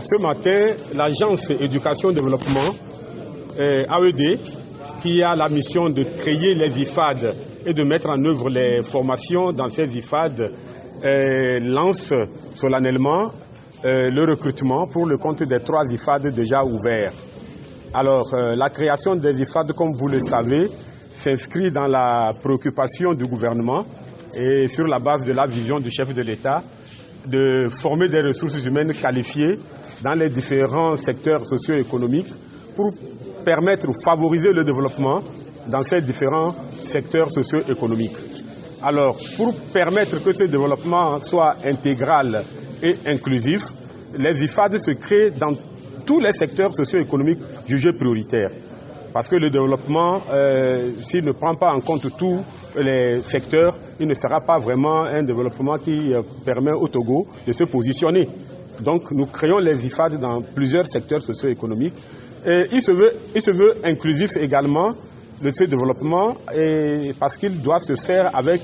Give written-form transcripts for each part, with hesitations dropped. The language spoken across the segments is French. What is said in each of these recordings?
Ce matin, l'agence éducation développement, AED, qui a la mission de créer les IFAD et de mettre en œuvre les formations dans ces IFAD, lance solennellement le recrutement pour le compte des 3 IFAD déjà ouverts. Alors, la création des IFAD, comme vous le savez, s'inscrit dans la préoccupation du gouvernement et sur la base de la vision du chef de l'État de former des ressources humaines qualifiées dans les différents secteurs socio-économiques pour permettre ou favoriser le développement dans ces différents secteurs socio-économiques. Alors, pour permettre que ce développement soit intégral et inclusif, les IFAD se créent dans tous les secteurs socio-économiques jugés prioritaires. Parce que le développement, s'il ne prend pas en compte tous les secteurs, il ne sera pas vraiment un développement qui permet au Togo de se positionner. Donc nous créons les IFAD dans plusieurs secteurs socio-économiques. Et il se veut inclusif également de ce développement parce qu'il doit se faire avec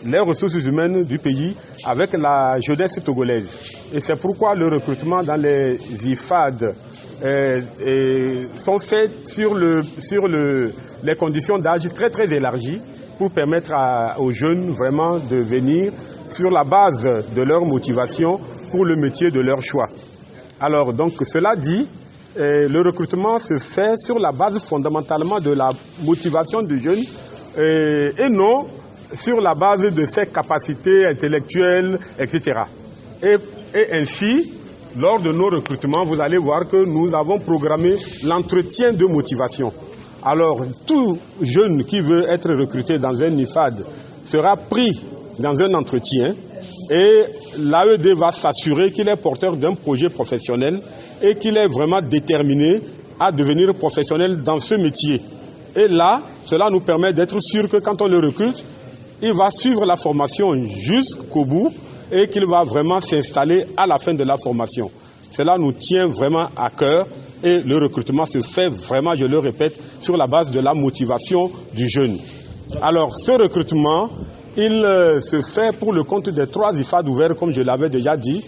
les ressources humaines du pays, avec la jeunesse togolaise. Et c'est pourquoi le recrutement dans les IFAD sont faits sur les conditions d'âge très très élargies pour permettre aux jeunes vraiment de venir sur la base de leur motivation pour le métier de leur choix. Alors donc cela dit, le recrutement se fait sur la base fondamentalement de la motivation du jeune et non sur la base de ses capacités intellectuelles, etc. Et ainsi, lors de nos recrutements, vous allez voir que nous avons programmé l'entretien de motivation. Alors, tout jeune qui veut être recruté dans un IFAD sera pris dans un entretien et l'AED va s'assurer qu'il est porteur d'un projet professionnel et qu'il est vraiment déterminé à devenir professionnel dans ce métier. Et là, cela nous permet d'être sûr que quand on le recrute, il va suivre la formation jusqu'au bout et qu'il va vraiment s'installer à la fin de la formation. Cela nous tient vraiment à cœur et le recrutement se fait vraiment, je le répète, sur la base de la motivation du jeune. Alors, ce recrutement, il se fait pour le compte des 3 IFAD ouverts, comme je l'avais déjà dit.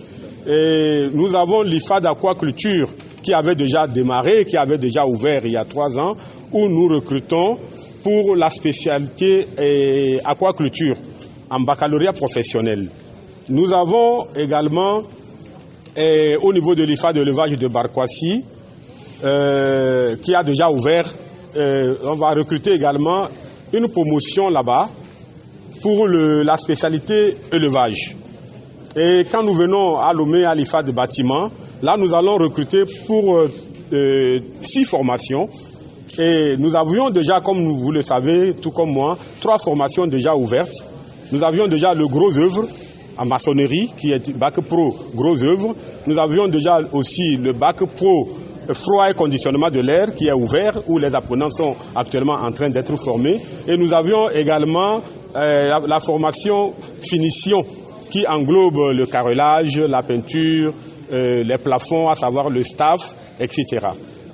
Et nous avons l'IFAD aquaculture qui avait déjà démarré, qui avait déjà ouvert il y a 3 ans, où nous recrutons pour la spécialité aquaculture en baccalauréat professionnel. Nous avons également, au niveau de l'IFAD de l'élevage de Barkwasi, qui a déjà ouvert, on va recruter également une promotion là-bas pour la spécialité élevage. Et quand nous venons à Lomé, à l'IFAD de bâtiment, là nous allons recruter pour 6 formations. Et nous avions déjà, comme vous le savez, tout comme moi, 3 formations déjà ouvertes. Nous avions déjà le gros œuvre en maçonnerie, qui est bac pro gros œuvre. Nous avions déjà aussi le bac pro froid et conditionnement de l'air qui est ouvert, où les apprenants sont actuellement en train d'être formés. Et nous avions également la formation finition qui englobe le carrelage, la peinture, les plafonds, à savoir le staff, etc.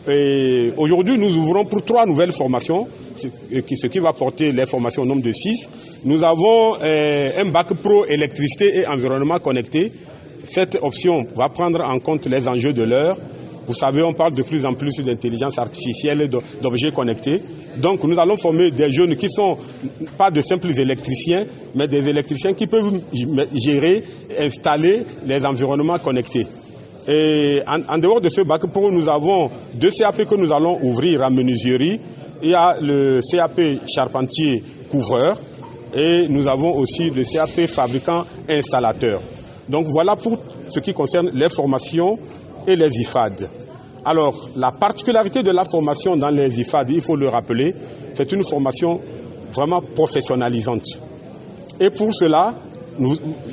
Et aujourd'hui, nous ouvrons pour 3 nouvelles formations, ce qui va porter les formations au nombre de 6. Nous avons un bac pro électricité et environnement connecté. Cette option va prendre en compte les enjeux de l'heure. Vous savez, on parle de plus en plus d'intelligence artificielle et d'objets connectés. Donc, nous allons former des jeunes qui ne sont pas de simples électriciens, mais des électriciens qui peuvent gérer, installer les environnements connectés. Et en dehors de ce bac pro, nous avons 2 CAP que nous allons ouvrir en menuiserie. Il y a le CAP charpentier couvreur et nous avons aussi le CAP fabricant installateur. Donc voilà pour ce qui concerne les formations et les IFAD. Alors, la particularité de la formation dans les IFAD, il faut le rappeler, c'est une formation vraiment professionnalisante. Et pour cela,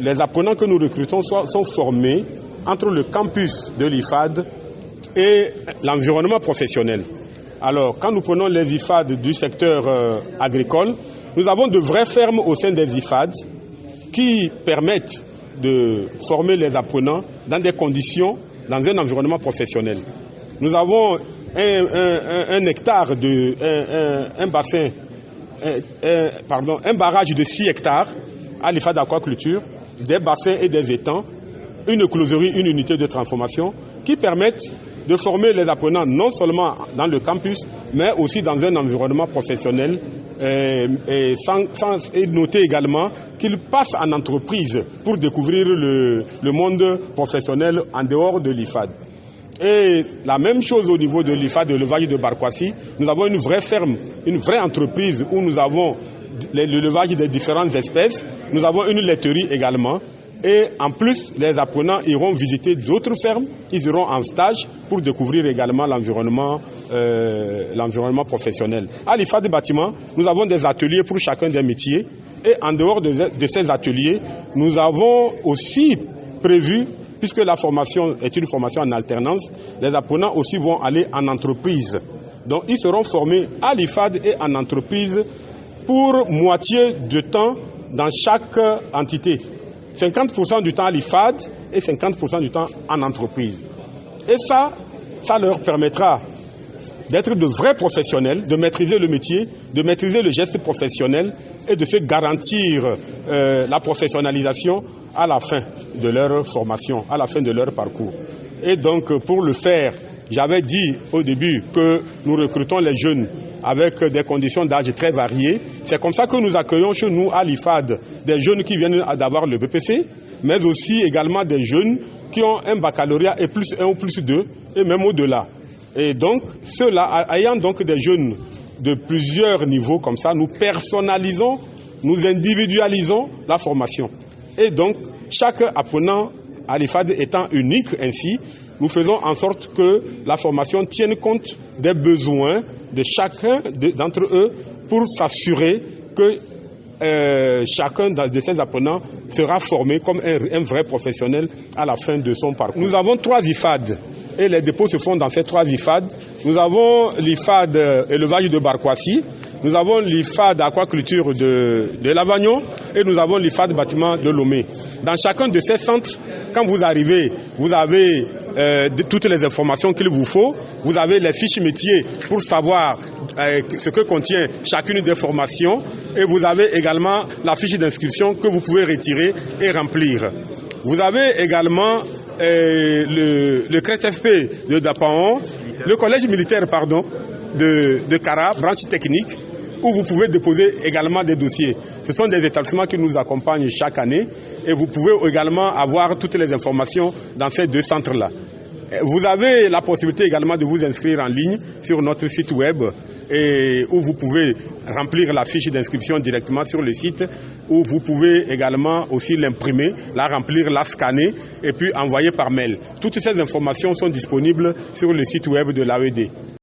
les apprenants que nous recrutons sont formés entre le campus de l'IFAD et l'environnement professionnel. Alors, quand nous prenons les IFAD du secteur agricole, nous avons de vraies fermes au sein des IFAD qui permettent de former les apprenants dans des conditions, dans un environnement professionnel. Nous avons un barrage de 6 hectares à l'IFAD aquaculture, des bassins et des étangs, une écloserie, une unité de transformation, qui permettent de former les apprenants non seulement dans le campus, mais aussi dans un environnement professionnel et noter également qu'ils passent en entreprise pour découvrir le monde professionnel en dehors de l'IFAD. Et la même chose au niveau de l'IFAD de l'élevage de Barkwassi, nous avons une vraie ferme, une vraie entreprise où nous avons l'élevage des différentes espèces, nous avons une laiterie également. Et en plus, les apprenants iront visiter d'autres fermes, ils iront en stage pour découvrir également l'environnement professionnel. À l'IFAD Bâtiment, nous avons des ateliers pour chacun des métiers. Et en dehors de ces ateliers, nous avons aussi prévu, puisque la formation est une formation en alternance, les apprenants aussi vont aller en entreprise. Donc ils seront formés à l'IFAD et en entreprise pour moitié de temps dans chaque entité. 50% du temps à l'IFAD et 50% du temps en entreprise. Et ça leur permettra d'être de vrais professionnels, de maîtriser le métier, de maîtriser le geste professionnel et de se garantir la professionnalisation à la fin de leur formation, à la fin de leur parcours. Et donc pour le faire, j'avais dit au début que nous recrutons les jeunes avec des conditions d'âge très variées. C'est comme ça que nous accueillons chez nous à l'IFAD des jeunes qui viennent d'avoir le BPC, mais aussi également des jeunes qui ont un baccalauréat et plus 1 ou plus 2, et même au-delà. Et donc, ceux-là, ayant donc des jeunes de plusieurs niveaux comme ça, nous personnalisons, nous individualisons la formation. Et donc, chaque apprenant à l'IFAD étant unique ainsi, nous faisons en sorte que la formation tienne compte des besoins de chacun d'entre eux pour s'assurer que chacun de ces apprenants sera formé comme un vrai professionnel à la fin de son parcours. Nous avons 3 IFAD et les dépôts se font dans ces 3 IFAD. Nous avons l'IFAD élevage de Barkwassi, nous avons l'IFAD aquaculture de Lavagnon et nous avons l'IFAD bâtiment de Lomé. Dans chacun de ces centres, quand vous arrivez, vous avez toutes les informations qu'il vous faut. Vous avez les fiches métiers pour savoir ce que contient chacune des formations. Et vous avez également la fiche d'inscription que vous pouvez retirer et remplir. Vous avez également le CRETFP de Dapaon, le collège militaire de Kara, branche technique, où vous pouvez déposer également des dossiers. Ce sont des établissements qui nous accompagnent chaque année et vous pouvez également avoir toutes les informations dans ces 2 centres-là. Vous avez la possibilité également de vous inscrire en ligne sur notre site web et où vous pouvez remplir la fiche d'inscription directement sur le site, où vous pouvez également aussi l'imprimer, la remplir, la scanner et puis envoyer par mail. Toutes ces informations sont disponibles sur le site web de l'AED.